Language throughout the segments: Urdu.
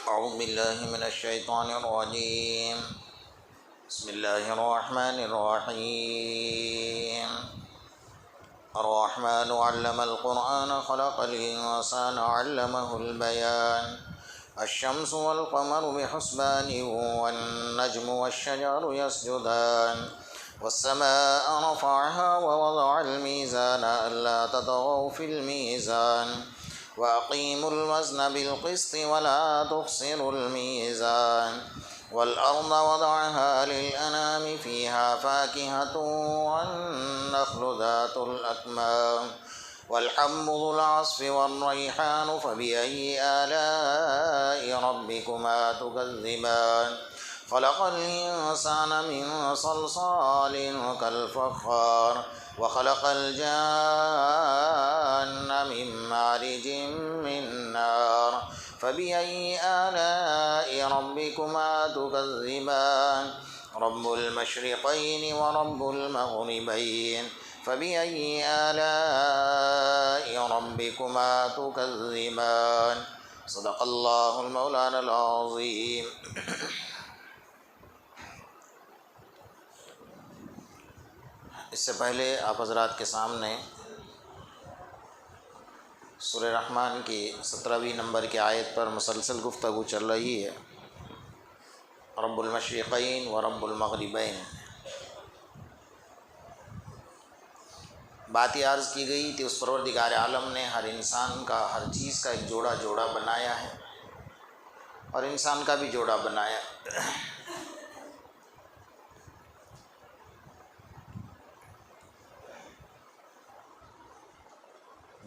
أعوذ بالله من الشيطان الرجيم. بسم الله الرحمن الرحيم. الرحمن علم القرآن خلق الإنسان علمه البيان. الشمس والقمر بحسبان والنجم والشجر يسجدان والسماء رفعها ووضع الميزان ألا تطغوا في الميزان وأقيموا الوزن بالقسط ولا تخسروا الميزان والأرض وضعها للأنام فيها فاكهة والنخل ذات الأكمام والحب ذو العصف والريحان فبأي آلاء ربكما تكذبان خلق الإنسان من صلصال كالفخار وخلق الجان من مارج من نار فبأي آلاء ربكما تكذبان رب المشرقين ورب المغربين فبأي آلاء ربكما تكذبان صدق الله المولانا العظيم. اس سے پہلے آپ حضرات کے سامنے سورہ رحمان کی 17ویں نمبر کی آیت پر مسلسل گفتگو چل رہی ہے. رب المشرقین و رب المغربین. بات یہ عرض کی گئی کہ اس پروردگار عالم نے ہر انسان کا ہر چیز کا ایک جوڑا بنایا ہے اور انسان کا بھی جوڑا بنایا.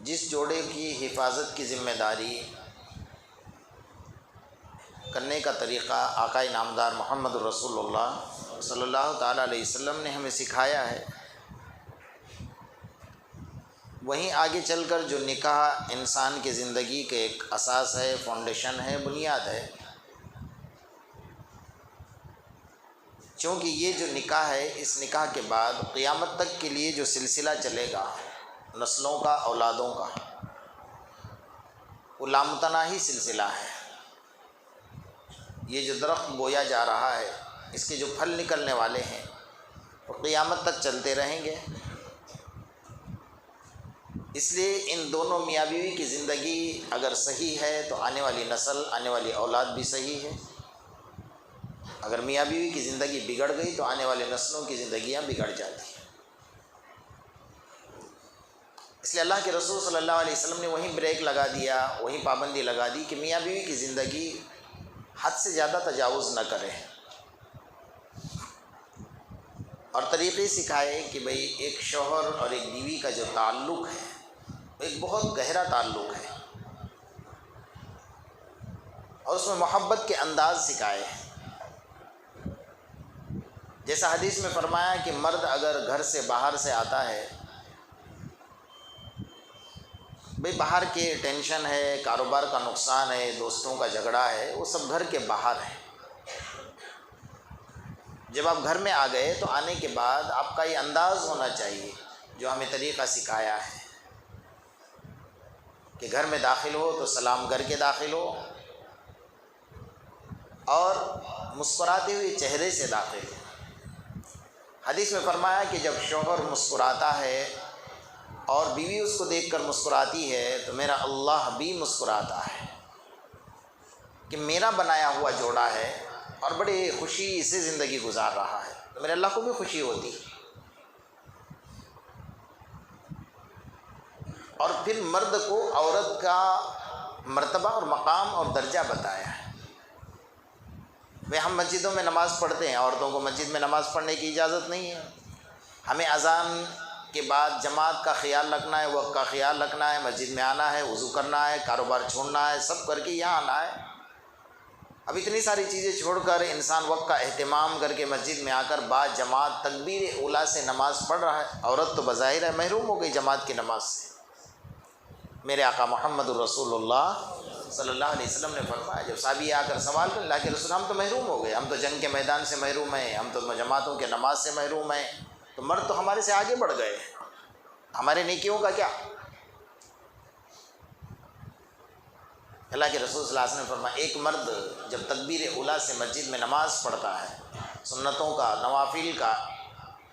جس جوڑے کی حفاظت کی ذمہ داری کرنے کا طریقہ آقا نامدار محمد رسول اللہ صلی اللہ تعالیٰ علیہ وسلم نے ہمیں سکھایا ہے، وہیں آگے چل کر جو نکاح انسان کی زندگی کے ایک اساس ہے، فاؤنڈیشن ہے، بنیاد ہے. چونکہ یہ جو نکاح ہے، اس نکاح کے بعد قیامت تک کے لیے جو سلسلہ چلے گا نسلوں کا، اولادوں کا، وہ لامتناہی سلسلہ ہے. یہ جو درخت بویا جا رہا ہے، اس کے جو پھل نکلنے والے ہیں وہ قیامت تک چلتے رہیں گے. اس لیے ان دونوں میاں بیوی کی زندگی اگر صحیح ہے تو آنے والی نسل، آنے والی اولاد بھی صحیح ہے. اگر میاں بیوی کی زندگی بگڑ گئی تو آنے والے نسلوں کی زندگیاں بگڑ جاتی ہیں. اس لیے اللہ کے رسول صلی اللہ علیہ وسلم نے وہیں بریک لگا دیا، وہیں پابندی لگا دی کہ میاں بیوی کی زندگی حد سے زیادہ تجاوز نہ کرے، اور طریقے سکھائے کہ بھئی ایک شوہر اور ایک بیوی کا جو تعلق ہے ایک بہت گہرا تعلق ہے، اور اس میں محبت کے انداز سکھائے. جیسا حدیث میں فرمایا کہ مرد اگر گھر سے باہر سے آتا ہے، بھئی باہر کے ٹینشن ہے، کاروبار کا نقصان ہے، دوستوں کا جھگڑا ہے، وہ سب گھر کے باہر ہے. جب آپ گھر میں آ گئے تو آنے کے بعد آپ کا یہ انداز ہونا چاہیے جو ہمیں طریقہ سکھایا ہے کہ گھر میں داخل ہو تو سلام کر کے داخل ہو اور مسکراتے ہوئے چہرے سے داخل ہو. حدیث میں فرمایا کہ جب شوہر مسکراتا ہے اور بیوی اس کو دیکھ کر مسکراتی ہے تو میرا اللہ بھی مسکراتا ہے کہ میرا بنایا ہوا جوڑا ہے اور بڑے خوشی سے زندگی گزار رہا ہے، تو میرے اللہ کو بھی خوشی ہوتی. اور پھر مرد کو عورت کا مرتبہ اور مقام اور درجہ بتایا ہے. بھئی ہم مسجدوں میں نماز پڑھتے ہیں، عورتوں کو مسجد میں نماز پڑھنے کی اجازت نہیں ہے. ہمیں اذان کے بعد جماعت کا خیال رکھنا ہے، وقت کا خیال رکھنا ہے، مسجد میں آنا ہے، وضو کرنا ہے، کاروبار چھوڑنا ہے، سب کر کے یہاں آنا ہے. اب اتنی ساری چیزیں چھوڑ کر انسان وقت کا اہتمام کر کے مسجد میں آ کر بعد جماعت تکبیر اولیٰ سے نماز پڑھ رہا ہے. عورت تو بظاہر ہے محروم ہو گئی جماعت کی نماز سے. میرے آقا محمد الرسول اللہ صلی اللہ علیہ وسلم نے فرمایا، جب صحابی آ کر سوال کر اللہ کے رسول ہم تو محروم ہو گئے، ہم تو جنگ کے میدان سے محروم ہیں، ہم تو جماعتوں کے نماز سے محروم ہیں، تو مرد تو ہمارے سے آگے بڑھ گئے، ہمارے نیکیوں کا کیا؟ اللہ کے رسول صلی اللہ علیہ وسلم نے فرمایا ایک مرد جب تکبیر اولیٰ سے مسجد میں نماز پڑھتا ہے، سنتوں کا، نوافل کا،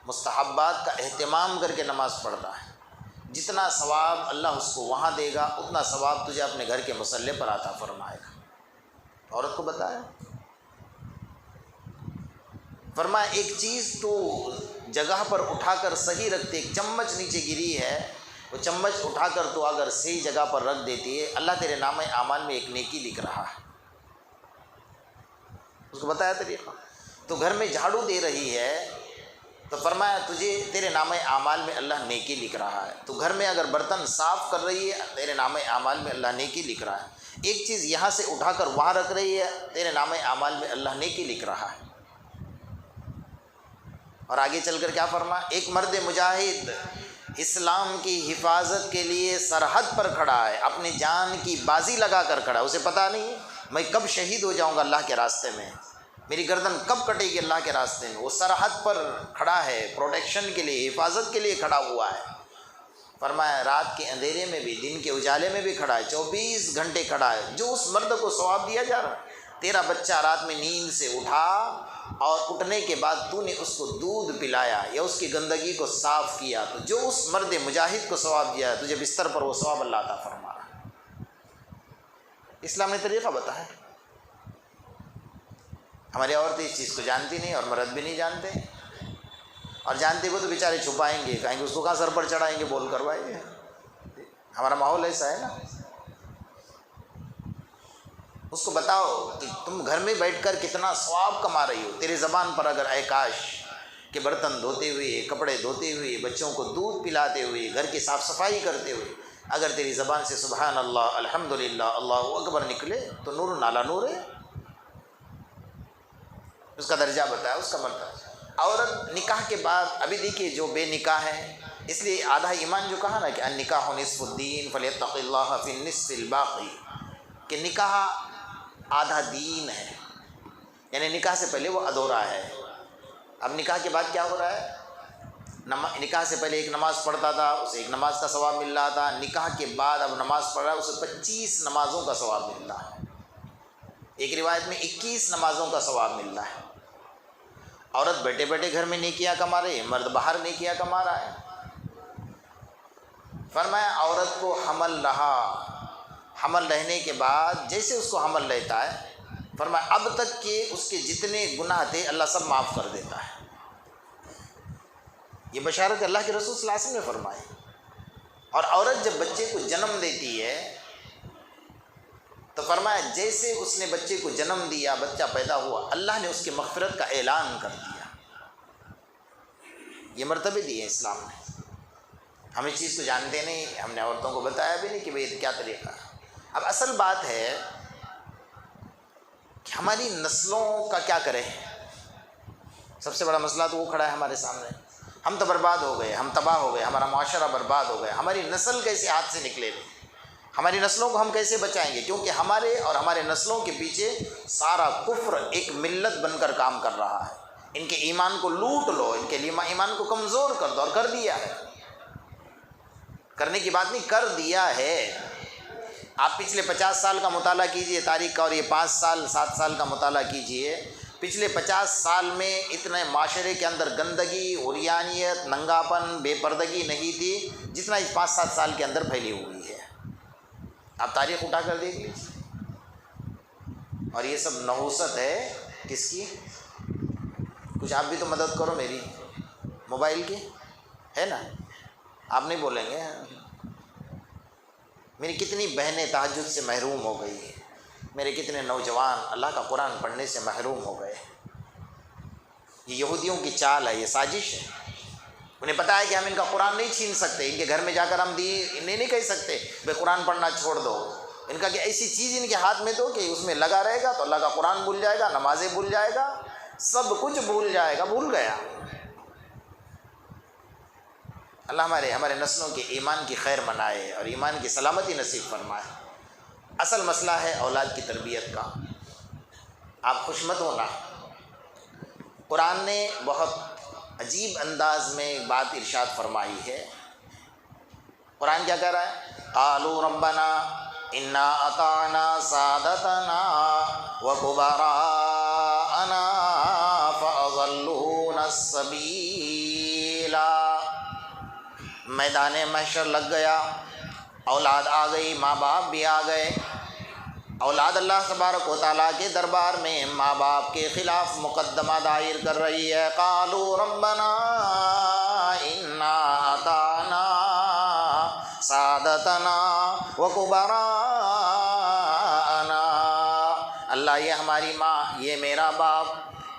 مستحبات کا اہتمام کر کے نماز پڑھتا ہے، جتنا ثواب اللہ اس کو وہاں دے گا اتنا ثواب تجھے اپنے گھر کے مصلی پر عطا فرمائے گا۔ عورت کو بتایا، فرمایا ایک چیز تو جگہ پر اٹھا کر صحیح رکھتے، ایک چمچ نیچے گری ہے، وہ چمچ اٹھا کر تو اگر صحیح جگہ پر رکھ دیتی ہے، اللہ تیرے نامہ اعمال میں ایک نیکی لکھ رہا ہے۔ اس کو بتایا طریقہ۔ تو گھر میں جھاڑو دے رہی ہے تو فرمایا تجھے تیرے نامہ اعمال میں اللہ نیکی لکھ رہا ہے۔ تو گھر میں اگر برتن صاف کر رہی ہے، تیرے نامہ اعمال میں اللہ نیکی لکھ رہا ہے۔ ایک چیز یہاں سے اٹھا کر وہاں رکھ رہی ہے، تیرے نامہ اعمال میں اللہ نیکی لکھ رہا ہے۔ اور آگے چل کر کیا فرمایا، ایک مرد مجاہد اسلام کی حفاظت کے لیے سرحد پر کھڑا ہے، اپنی جان کی بازی لگا کر کھڑا ہے، اسے پتہ نہیں میں کب شہید ہو جاؤں گا اللہ کے راستے میں، میری گردن کب کٹے گی اللہ کے راستے میں۔ وہ سرحد پر کھڑا ہے، پروٹیکشن کے لیے، حفاظت کے لیے کھڑا ہوا ہے۔ فرمایا رات کے اندھیرے میں بھی، دن کے اجالے میں بھی کھڑا ہے، 24 گھنٹے کھڑا ہے۔ جو اس مرد کو ثواب دیا جا رہا ہے، تیرا بچہ رات میں نیند سے اٹھا اور اٹھنے کے بعد تو نے اس کو دودھ پلایا یا اس کی گندگی کو صاف کیا، تو جو اس مرد مجاہد کو ثواب دیا ہے، تجھے بستر پر وہ ثواب اللہ عطا فرما رہا ہے۔ اسلام نے طریقہ بتایا۔ ہماری عورتیں اس چیز کو جانتی نہیں اور مرد بھی نہیں جانتے، اور جانتے وہ تو بیچارے چھپائیں گے، کہیں گے اس کو کہاں سر پر چڑھائیں گے، بول کروائیں گے۔ ہمارا ماحول ایسا ہے نا۔ اس کو بتاؤ کہ تم گھر میں بیٹھ کر کتنا ثواب کما رہی ہو، تیرے زبان پر اگر اے کاش کہ برتن دھوتے ہوئے، کپڑے دھوتے ہوئے، بچوں کو دودھ پلاتے ہوئے، گھر کی صاف صفائی کرتے ہوئے اگر تیری زبان سے سبحان اللہ، الحمدللہ، اللہ اکبر نکلے تو نور نالا نور ہے۔ اس کا درجہ بتایا، اس کا مرتبہ۔ عورت نکاح کے بعد، ابھی دیکھیے جو بے نکاح ہے، اس لیے آدھا ایمان جو کہا نا کہ النکاح نصف الدین فلیتق اللہ فی النصف الباقی، کہ نکاح آدھا دین ہے، یعنی نکاح سے پہلے وہ ادھورا ہے۔ اب نکاح کے بعد کیا ہو رہا ہے، نکاح سے پہلے ایک نماز پڑھتا تھا، اسے ایک نماز کا ثواب مل رہا تھا، نکاح کے بعد اب نماز پڑھ رہا ہے، اسے 25 نمازوں کا ثواب مل رہا ہے، ایک روایت میں 21 نمازوں کا ثواب مل رہا ہے۔ عورت بیٹھے بیٹھے گھر میں نیکیاں کما رہی ہے، مرد باہر نیکیاں کما رہا ہے۔ فرمایا عورت کو حمل رہا، حمل رہنے کے بعد جیسے اس کو حمل رہتا ہے، فرمایا اب تک کہ اس کے جتنے گناہ تھے اللہ سب معاف کر دیتا ہے۔ یہ بشارت اللہ کے رسول صلی اللہ علیہ وسلم نے فرمائی۔ اور عورت جب بچے کو جنم دیتی ہے تو فرمایا جیسے اس نے بچے کو جنم دیا، بچہ پیدا ہوا، اللہ نے اس کی مغفرت کا اعلان کر دیا۔ یہ مرتبے دیے اسلام نے۔ ہم اس چیز کو جانتے نہیں، ہم نے عورتوں کو بتایا بھی نہیں کہ بھئی کیا طریقہ ہے۔ اب اصل بات ہے کہ ہماری نسلوں کا کیا کریں۔ سب سے بڑا مسئلہ تو وہ کھڑا ہے ہمارے سامنے۔ ہم تو برباد ہو گئے، ہم تباہ ہو گئے، ہمارا معاشرہ برباد ہو گیا، ہماری نسل کیسے ہاتھ سے نکلے گی، ہماری نسلوں کو ہم کیسے بچائیں گے؟ کیونکہ ہمارے اور ہمارے نسلوں کے پیچھے سارا کفر ایک ملت بن کر کام کر رہا ہے۔ ان کے ایمان کو لوٹ لو، ان کے ایمان کو کمزور کر دو، اور کر دیا ہے۔ کرنے کی بات نہیں، کر دیا ہے۔ آپ پچھلے 50 سال کا مطالعہ کیجئے تاریخ کا، اور یہ 5 سال 7 سال کا مطالعہ کیجئے۔ پچھلے 50 سال میں اتنے معاشرے کے اندر گندگی، عریانیت، ننگاپن، بے پردگی نہیں تھی جتنا اس 5-7 سال کے اندر پھیلی ہوئی ہے۔ آپ تاریخ اٹھا کر دیکھ لیجیے۔ اور یہ سب نحوست ہے کس کی؟ کچھ آپ بھی تو مدد کرو میری، موبائل کی ہے نا؟ آپ نہیں بولیں گے؟ میری کتنی بہنیں تہجد سے محروم ہو گئی، میرے کتنے نوجوان اللہ کا قرآن پڑھنے سے محروم ہو گئے۔ یہ یہودیوں کی چال ہے، یہ سازش ہے۔ انہیں پتہ ہے کہ ہم ان کا قرآن نہیں چھین سکتے، ان کے گھر میں جا کر ہم انہیں نہیں کہہ سکتے بھائی قرآن پڑھنا چھوڑ دو۔ ان کا کہ ایسی چیز ان کے ہاتھ میں دو کہ اس میں لگا رہے گا تو اللہ کا قرآن بھول جائے گا، نمازیں بھول جائے گا، سب کچھ بھول جائے گا، بھول گیا۔ اللہ ہمارے نسلوں کے ایمان کی خیر منائے اور ایمان کی سلامتی نصیب فرمائے۔ اصل مسئلہ ہے اولاد کی تربیت کا۔ آپ خوش مت ہونا، قرآن نے بہت عجیب انداز میں بات ارشاد فرمائی ہے۔ قرآن کیا کہہ رہا ہے؟ قالوا ربنا انا اطعنا سادتنا وکبراءنا فاضلونا السبیل. میدان محشر لگ گیا، اولاد آ گئی، ماں باپ بھی آ گئے. اولاد اللہ تبارک و تعالیٰ کے دربار میں ماں باپ کے خلاف مقدمہ دائر کر رہی ہے. قالوا ربنا انا اطعنا سادتنا وکبراءنا. اللہ یہ ہماری ماں، یہ میرا باپ،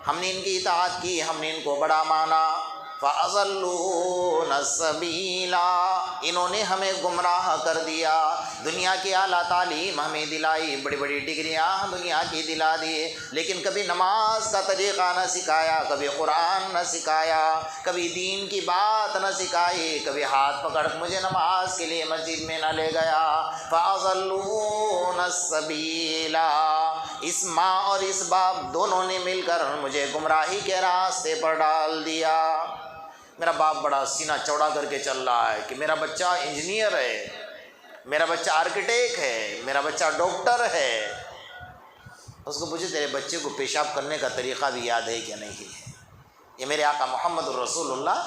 ہم نے ان کی اطاعت کی، ہم نے ان کو بڑا مانا. فَأَضَلُّونَا السَّبِيلَ، انہوں نے ہمیں گمراہ کر دیا. دنیا کی اعلیٰ تعلیم ہمیں دلائی، بڑی بڑی ڈگریاں دنیا کی دلا دیے، لیکن کبھی نماز کا طریقہ نہ سکھایا، کبھی قرآن نہ سکھایا، کبھی دین کی بات نہ سکھائی، کبھی ہاتھ پکڑ مجھے نماز کے لیے مسجد میں نہ لے گیا. فَأَضَلُّونَا السَّبِيلَ، اس ماں اور اس باپ دونوں نے مل کر مجھے گمراہی کے راستے پر ڈال دیا. میرا باپ بڑا سینہ چوڑا کر کے چل رہا ہے کہ میرا بچہ انجینئر ہے، میرا بچہ آرکیٹیکٹ ہے، میرا بچہ ڈاکٹر ہے. اس کو پوچھے تیرے بچے کو پیشاب کرنے کا طریقہ بھی یاد ہے کہ نہیں ہے؟ یہ میرے آقا محمد الرسول اللہ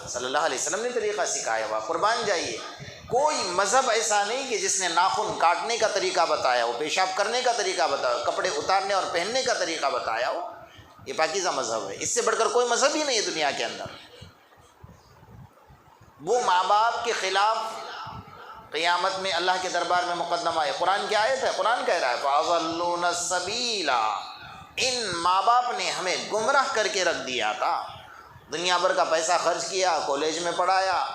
صلی اللہ علیہ وسلم نے طریقہ سکھایا ہوا. قربان جائیے، کوئی مذہب ایسا نہیں کہ جس نے ناخن کاٹنے کا طریقہ بتایا ہو، پیشاب کرنے کا طریقہ بتایا ہو، کپڑے اتارنے اور پہننے کا طریقہ بتایا ہو. یہ پاکیزہ مذہب ہے، اس سے بڑھ کر کوئی مذہب ہی نہیں ہے دنیا کے اندر. وہ ماں باپ کے خلاف قیامت میں اللہ کے دربار میں مقدمہ ہے. قرآن کی آیت ہے، قرآن کہہ رہا ہے فَأَضَلُّونَا السَّبِيلَ، ان ماں باپ نے ہمیں گمراہ کر کے رکھ دیا تھا. دنیا بھر کا پیسہ خرچ کیا، کالج میں پڑھایا،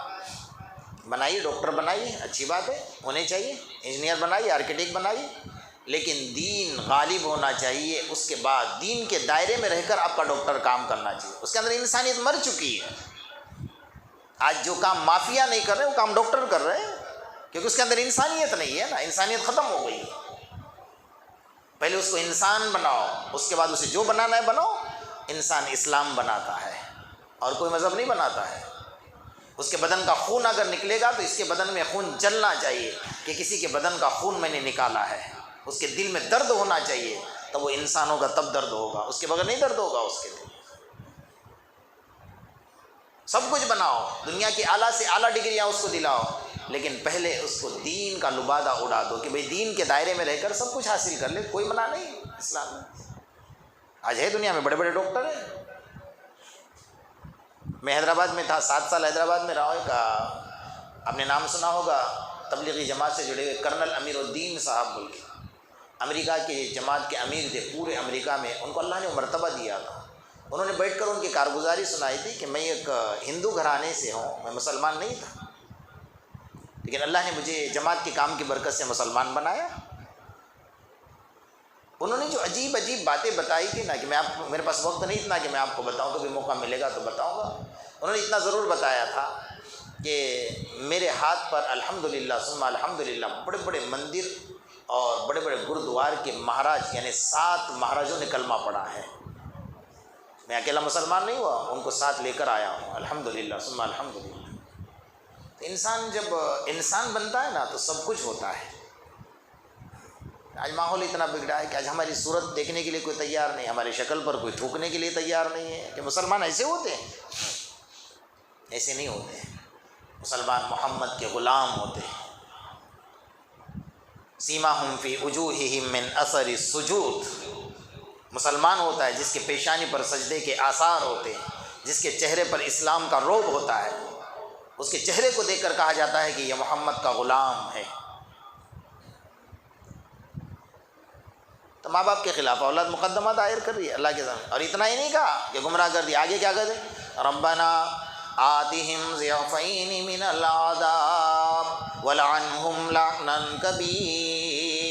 بنائی، ڈاکٹر بنائی، اچھی بات ہے، ہونے چاہیے، انجینئر بنائی، آرکیٹیکٹ بنائی، لیکن دین غالب ہونا چاہیے. اس کے بعد دین کے دائرے میں رہ کر آپ کا ڈاکٹر کام کرنا چاہیے. اس کے اندر انسانیت مر چکی ہے. آج جو کام مافیا نہیں کر رہے وہ کام ڈاکٹر کر رہے ہیں، کیونکہ اس کے اندر انسانیت نہیں ہے نا، انسانیت ختم ہو گئی ہے. پہلے اس کو انسان بناؤ، اس کے بعد اسے جو بنانا ہے بناؤ. انسان اسلام بناتا ہے اور کوئی مذہب نہیں بناتا ہے. اس کے بدن کا خون اگر نکلے گا تو اس کے بدن میں خون جلنا چاہیے کہ کسی کے بدن کا خون میں نے نکالا ہے. اس کے دل میں درد ہونا چاہیے، تب وہ انسان ہوگا، تب درد ہوگا، اس کے بغیر نہیں درد ہوگا اس کے دل. سب کچھ بناؤ، دنیا کی اعلیٰ سے اعلیٰ ڈگریاں اس کو دلاؤ، لیکن پہلے اس کو دین کا لبادہ اڑا دو کہ بھئی دین کے دائرے میں رہ کر سب کچھ حاصل کر لے. کوئی منع نہیں اسلام میں. آج ہے دنیا میں بڑے بڑے ڈاکٹر ہیں. میں حیدرآباد میں تھا، 7 سال حیدرآباد میں رہا. کا آپ نے نام سنا ہوگا، تبلیغی جماعت سے جڑے ہوئے کرنل امیر الدین صاحب بول کے، امریکہ کی جماعت کے امیر تھے پورے امریکہ میں. ان کو اللہ نے مرتبہ دیا تھا. انہوں نے بیٹھ کر ان کی کارگزاری سنائی تھی کہ میں ایک ہندو گھرانے سے ہوں، میں مسلمان نہیں تھا، لیکن اللہ نے مجھے جماعت کے کام کی برکت سے مسلمان بنایا. انہوں نے جو عجیب عجیب باتیں بتائی تھی نا کہ میرے پاس وقت نہیں اتنا کہ میں آپ کو بتاؤں، کبھی موقع ملے گا تو بتاؤں گا. انہوں نے اتنا ضرور بتایا تھا کہ میرے ہاتھ پر الحمدللہ ثم الحمدللہ بڑے بڑے مندر اور بڑے بڑے گرودوار کے مہاراج، یعنی 7 مہاراجوں نے کلمہ پڑھا ہے. میں اکیلا مسلمان نہیں ہوا، ان کو ساتھ لے کر آیا ہوں. الحمدللہ ثم الحمدللہ. انسان جب انسان بنتا ہے نا تو سب کچھ ہوتا ہے. آج ماحول اتنا بگڑا ہے کہ آج ہماری صورت دیکھنے کے لیے کوئی تیار نہیں، ہماری شکل پر کوئی تھوکنے کے لیے تیار نہیں ہے. کہ مسلمان ایسے ہوتے ہیں؟ ایسے نہیں ہوتے ہیں. مسلمان محمد کے غلام ہوتے ہیں. سیماہم فی وجوہہم من اثر السجود. مسلمان ہوتا ہے جس کے پیشانی پر سجدے کے آثار ہوتے ہیں، جس کے چہرے پر اسلام کا رعب ہوتا ہے. اس کے چہرے کو دیکھ کر کہا جاتا ہے کہ یہ محمد کا غلام ہے. تو ماں باپ کے خلاف اولاد مقدمہ دائر کر رہی ہے اللہ کے سامنے. اور اتنا ہی نہیں کہا کہ گمراہ کر دیا، آگے کیا کہتے؟ ربنا آتہم ضعفین من العذاب ولعنہم لعنا کبیرا.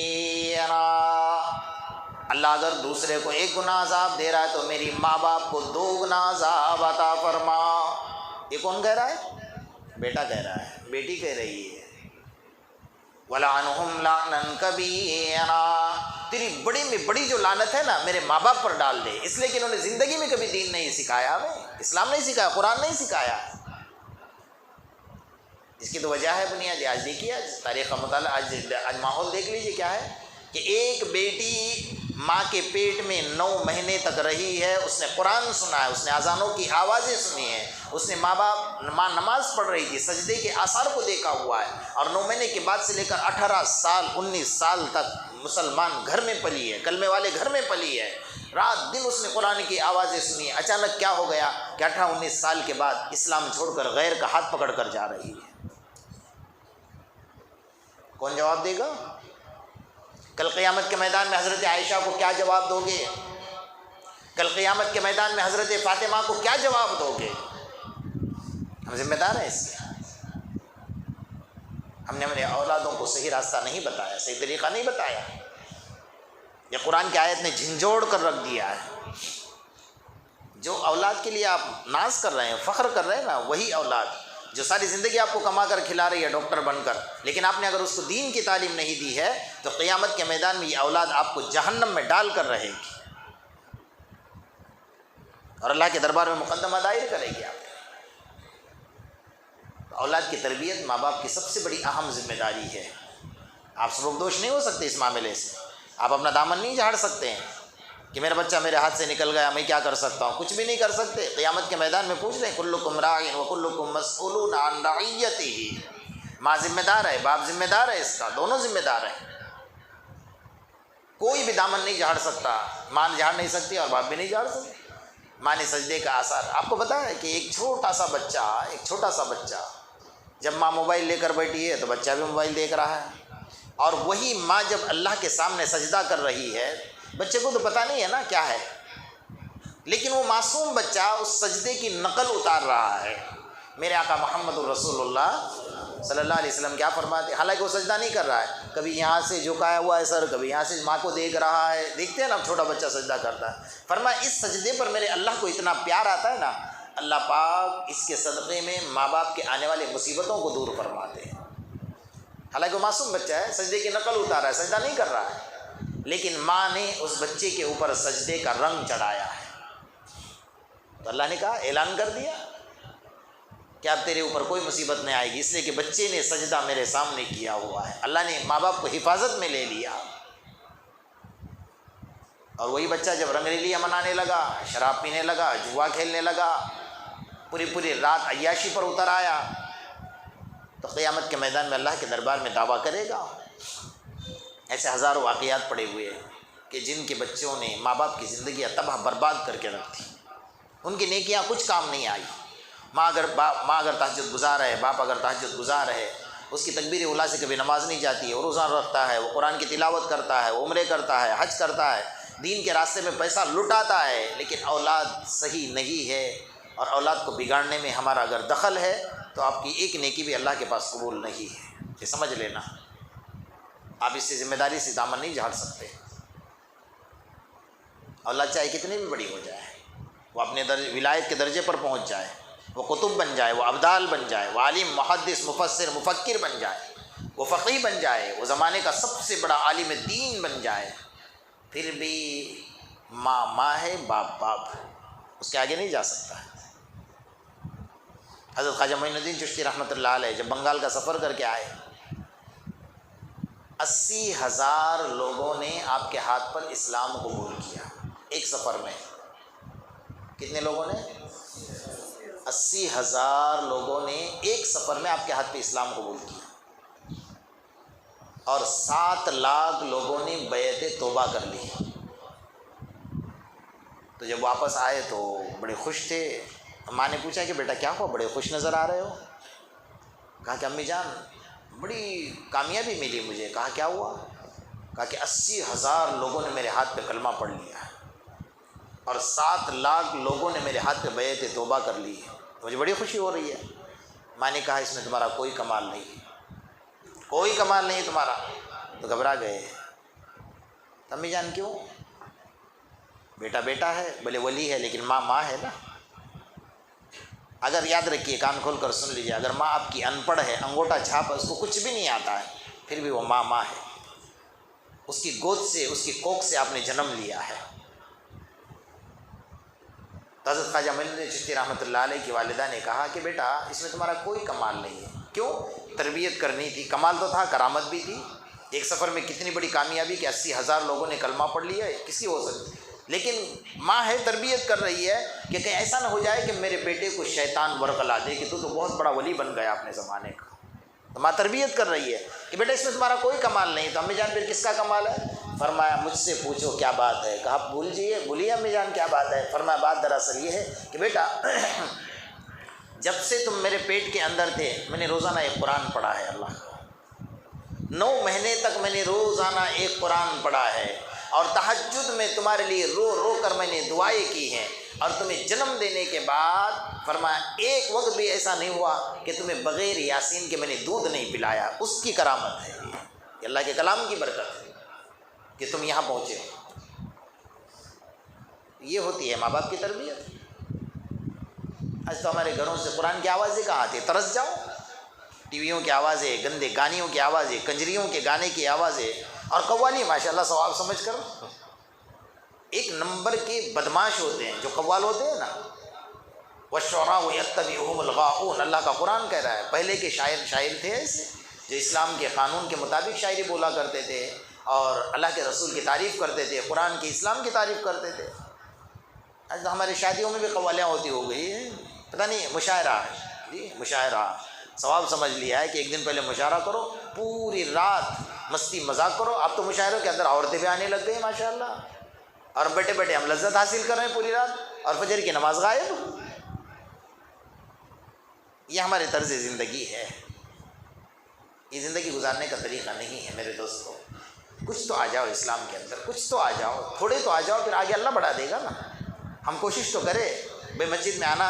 اللہ اگر دوسرے کو 1 گنا عذاب دے رہا ہے تو میری ماں باپ کو 2 گنا عذاب عطا فرما. یہ کون کہہ رہا ہے؟ بیٹا کہہ رہا ہے، بیٹی کہہ رہی ہے. وَلَعَنْهُمْ لَعْنًا كَبِيرًا. تیری بڑی میں بڑی جو لعنت ہے نا میرے ماں باپ پر ڈال دے، اس لیے کہ انہوں نے زندگی میں کبھی دین نہیں سکھایا، ہمیں اسلام نہیں سکھایا، قرآن نہیں سکھایا. اس کی تو وجہ ہے بنیادی. آج دیکھیے، آج تاریخ کا مطالعہ، آج ماحول دیکھ لیجیے کیا ہے کہ ایک بیٹی ماں کے پیٹ میں 9 مہینے تک رہی ہے، اس نے قرآن سنا ہے، اس نے اذانوں کی آوازیں سنی ہیں، اس نے ماں نماز پڑھ رہی تھی، سجدے کے آثار کو دیکھا ہوا ہے، اور 9 مہینے کے بعد سے لے کر 18 سال 19 سال تک مسلمان گھر میں پلی ہے، کلمے والے گھر میں پلی ہے، رات دن اس نے قرآن کی آوازیں سنی. اچانک کیا ہو گیا کہ 18-19 سال کے بعد اسلام چھوڑ کر غیر کا ہاتھ پکڑ کر جا رہی ہے؟ کون جواب دے گا؟ کل قیامت کے میدان میں حضرت عائشہ کو کیا جواب دو گے؟ کل قیامت کے میدان میں حضرت فاطمہ کو کیا جواب دو گے؟ ہم ذمہ دار ہیں اس کے. ہم نے اپنے اولادوں کو صحیح راستہ نہیں بتایا، صحیح طریقہ نہیں بتایا. یہ قرآن کی آیت نے جھنجھوڑ کر رکھ دیا ہے. جو اولاد کے لیے آپ ناز کر رہے ہیں، فخر کر رہے ہیں نا، وہی اولاد جو ساری زندگی آپ کو کما کر کھلا رہی ہے ڈاکٹر بن کر، لیکن آپ نے اگر اس کو دین کی تعلیم نہیں دی ہے تو قیامت کے میدان میں یہ اولاد آپ کو جہنم میں ڈال کر رہے گی اور اللہ کے دربار میں مقدمہ دائر کرے گی. آپ اولاد کی تربیت ماں باپ کی سب سے بڑی اہم ذمہ داری ہے. آپ سبکدوش نہیں ہو سکتے اس معاملے سے. آپ اپنا دامن نہیں جھاڑ سکتے ہیں کہ میرا بچہ میرے ہاتھ سے نکل گیا، میں کیا کر سکتا ہوں؟ کچھ بھی نہیں کر سکتے. قیامت کے میدان میں پوچھ لیں، کلکم راع وکلکم مسئول عن رعیتہ. ماں ذمہ دار ہے، باپ ذمہ دار ہے، اس کا دونوں ذمہ دار ہیں. کوئی بھی دامن نہیں جھاڑ سکتا. ماں جھاڑ نہیں سکتی اور باپ بھی نہیں جھاڑ سکتے. ماں نے سجدے کا آثار آپ کو پتا ہے کہ ایک چھوٹا سا بچہ جب ماں موبائل لے کر بیٹھی ہے تو بچہ بھی موبائل دیکھ رہا ہے، اور وہی ماں جب اللہ کے سامنے سجدہ کر رہی ہے، بچے کو تو پتہ نہیں ہے نا کیا ہے، لیکن وہ معصوم بچہ اس سجدے کی نقل اتار رہا ہے. میرے آقا محمد الرسول اللہ صلی اللہ علیہ وسلم کیا فرماتے ہیں؟ حالانکہ وہ سجدہ نہیں کر رہا ہے، کبھی یہاں سے جھکایا ہوا ہے سر، کبھی یہاں سے ماں کو دیکھ رہا ہے. دیکھتے ہیں نا چھوٹا بچہ سجدہ کرتا ہے. فرمایا اس سجدے پر میرے اللہ کو اتنا پیار آتا ہے نا، اللہ پاک اس کے صدقے میں ماں باپ کے آنے والے مصیبتوں کو دور فرماتے ہیں. حالانکہ وہ معصوم بچہ ہے، سجدے کی نقل اتارا ہے، سجدہ نہیں کر رہا ہے، لیکن ماں نے اس بچے کے اوپر سجدے کا رنگ چڑھایا ہے. تو اللہ نے کہا، اعلان کر دیا کہ اب تیرے اوپر کوئی مصیبت نہیں آئے گی، اس لیے کہ بچے نے سجدہ میرے سامنے کیا ہوا ہے. اللہ نے ماں باپ کو حفاظت میں لے لیا. اور وہی بچہ جب رنگ ریلیاں منانے لگا، شراب پینے لگا، جوا کھیلنے لگا، پوری رات عیاشی پر اتر آیا، تو قیامت کے میدان میں اللہ کے دربار میں دعویٰ کرے گا. ایسے ہزاروں واقعات پڑے ہوئے ہیں کہ جن کے بچوں نے ماں باپ کی زندگیاں تباہ برباد کر کے رکھ دی. ان کی نیکیاں کچھ کام نہیں آئی. ماں اگر تہجد گزار ہے، باپ اگر تہجد گزار ہے، اس کی تکبیر اولیٰ سے کبھی نماز نہیں جاتی ہے، وہ روزہ رکھتا ہے، وہ قرآن کی تلاوت کرتا ہے، وہ عمرے کرتا ہے، حج کرتا ہے، دین کے راستے میں پیسہ لٹاتا ہے، لیکن اولاد صحیح نہیں ہے، اور اولاد کو بگاڑنے میں ہمارا اگر دخل ہے تو آپ کی ایک نیکی بھی اللہ کے پاس قبول نہیں ہے. یہ سمجھ لینا. آپ اس سے ذمہ داری سے دامن نہیں جھاڑ سکتے. اولاد چاہے کتنی بھی بڑی ہو جائے، وہ اپنے ولایت کے درجے پر پہنچ جائے، وہ قطب بن جائے، وہ ابدال بن جائے، وہ عالم، محدث، مفسر، مفکر بن جائے، وہ فقیہ بن جائے، وہ زمانے کا سب سے بڑا عالم دین بن جائے، پھر بھی ماں ہے، باپ اس کے آگے نہیں جا سکتا. حضرت خواجہ معین الدین چشتی رحمۃ اللہ علیہ جب بنگال کا سفر کر کے آئے، 80,000 لوگوں نے آپ کے ہاتھ پر اسلام قبول کیا ایک سفر میں. کتنے لوگوں نے؟ 80,000 لوگوں نے ایک سفر میں آپ کے ہاتھ پہ اسلام قبول کیا، اور 7 لاکھ لوگوں نے بیعت توبہ کر لی. تو جب واپس آئے تو بڑے خوش تھے. ماں نے پوچھا کہ بیٹا کیا ہوا، بڑے خوش نظر آ رہے ہو؟ کہا کہ امی جان بڑی کامیابی ملی مجھے. کہا کیا ہوا؟ کہا کہ 80,000 لوگوں نے میرے ہاتھ پہ کلمہ پڑھ لیا اور 7 لاکھ لوگوں نے میرے ہاتھ پہ بیعت توبہ کر لی ہے. مجھے بڑی خوشی ہو رہی ہے. ماں نے کہا اس میں تمہارا کوئی کمال نہیں، کوئی کمال نہیں تمہارا. تو گھبرا گئے. امی جان کیوں؟ بیٹا ہے، بھلے ولی ہے، لیکن ماں ہے نا. اگر یاد رکھیے، کان کھول کر سن لیجیے، اگر ماں آپ کی ان پڑھ ہے، انگوٹھا چھاپ ہے، اس کو کچھ بھی نہیں آتا ہے، پھر بھی وہ ماں ہے. اس کی گود سے، اس کی کوکھ سے آپ نے جنم لیا ہے. حضرت خواجہ معین الدین چشتی رحمۃ اللہ علیہ کی والدہ نے کہا کہ بیٹا اس میں تمہارا کوئی کمال نہیں ہے، کیوں؟ تربیت کرنی تھی، کمال تو تھا، کرامت بھی تھی۔ ایک سفر میں کتنی بڑی کامیابی کہ 80,000 لوگوں نے کلمہ پڑھ لیا ہے، کسی ہو سکتی، لیکن ماں ہے تربیت کر رہی ہے کہ کہیں ایسا نہ ہو جائے کہ میرے بیٹے کو شیطان ورغلا دے کہ تو بہت بڑا ولی بن گیا اپنے زمانے کا۔ تو ماں تربیت کر رہی ہے کہ بیٹا اس میں تمہارا کوئی کمال نہیں۔ تو امی جان پھر کس کا کمال ہے؟ فرمایا مجھ سے پوچھو کیا بات ہے۔ کہا بولیے امی جان کیا بات ہے؟ فرمایا بات دراصل یہ ہے کہ بیٹا جب سے تم میرے پیٹ کے اندر تھے میں نے روزانہ ایک قرآن پڑھا ہے، اللہ کا 9 مہینے تک میں نے روزانہ ایک قرآن پڑھا ہے، اور تہجد میں تمہارے لیے رو رو کر میں نے دعائیں کی ہیں، اور تمہیں جنم دینے کے بعد فرمایا ایک وقت بھی ایسا نہیں ہوا کہ تمہیں بغیر یاسین کے میں نے دودھ نہیں پلایا۔ اس کی کرامت ہے یہ اللہ کے کلام کی برکت ہے کہ تم یہاں پہنچے ہو۔ یہ ہوتی ہے ماں باپ کی تربیت۔ آج تو ہمارے گھروں سے قرآن کی آوازیں کہاں آتی ہے؟ ترس جاؤ، ٹی ویوں کی آوازیں، گندے گانیوں کی آوازیں، کنجریوں کے گانے کی آوازیں، اور قوالی ماشاءاللہ ثواب سمجھ کر ایک نمبر کے بدماش ہوتے ہیں جو قوال ہوتے ہیں نا، وَالشُّعَرَاءُ يَتَّبِعُهُمُ الْغَاوُونَ، اللہ کا قرآن کہہ رہا ہے۔ پہلے کے شاعر تھے ایسے جو اسلام کے قانون کے مطابق شاعری بولا کرتے تھے اور اللہ کے رسول کی تعریف کرتے تھے، قرآن کی اسلام کی تعریف کرتے تھے۔ آج تو ہماری شادیوں میں بھی قوالیاں ہوتی ہو گئی ہیں، پتہ نہیں مشاعرہ ہے جی، مشاعرہ ثواب سمجھ لیا ہے کہ ایک دن پہلے مشاعرہ کرو، پوری رات مستی مذاق کرو۔ اب تو مشاعروں کے اندر عورتیں بھی آنے لگ گئی ماشاءاللہ، اور بیٹھے بیٹھے ہم لذت حاصل کر رہے ہیں پوری رات، اور فجر کی نماز غائب۔ یہ ہمارے طرز زندگی ہے، یہ زندگی گزارنے کا طریقہ نہیں ہے میرے دوستو۔ کچھ تو آ جاؤ اسلام کے اندر، کچھ تو آ جاؤ، تھوڑے تو آ جاؤ، پھر آگے اللہ بڑھا دے گا نا۔ ہم کوشش تو کریں، بھائی مسجد میں آنا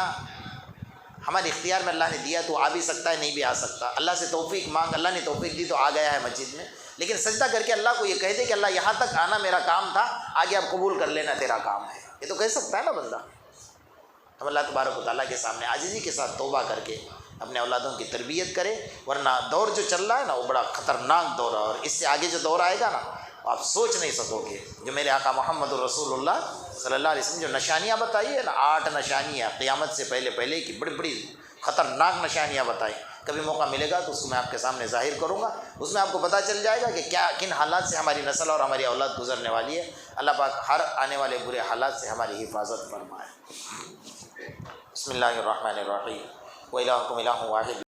ہمارے اختیار میں اللہ نے دیا، تو آ بھی سکتا ہے نہیں بھی آ سکتا، اللہ سے توفیق مانگ، اللہ نے توفیق دی تو آ گیا ہے مسجد میں، لیکن سجدہ کر کے اللہ کو یہ کہہ دے کہ اللہ یہاں تک آنا میرا کام تھا، آگے آپ قبول کر لینا تیرا کام ہے، یہ تو کہہ سکتا ہے نا بندہ۔ ہم اللہ تبارک و تعالیٰ کے سامنے عاجزی کے ساتھ توبہ کر کے اپنے اولادوں کی تربیت کرے، ورنہ دور جو چل رہا ہے نا وہ بڑا خطرناک دور ہے، اور اس سے آگے جو دور آئے گا نا آپ سوچ نہیں سکو گے۔ جو میرے آقا محمد رسول اللہ صلی اللہ علیہ وسلم جو نشانیاں بتائی ہے نا، 8 نشانیاں قیامت سے پہلے کی بڑی بڑی خطرناک نشانیاں بتائی، کبھی موقع ملے گا تو اس کو میں آپ کے سامنے ظاہر کروں گا، اس میں آپ کو پتہ چل جائے گا کہ کن حالات سے ہماری نسل اور ہماری اولاد گزرنے والی ہے۔ اللہ پاک ہر آنے والے برے حالات سے ہماری حفاظت فرمائے۔ بسم اللہ الرحمن الرحیم، وَإِلَٰهُكُمْ إِلَٰهٌ وَاحِدٌ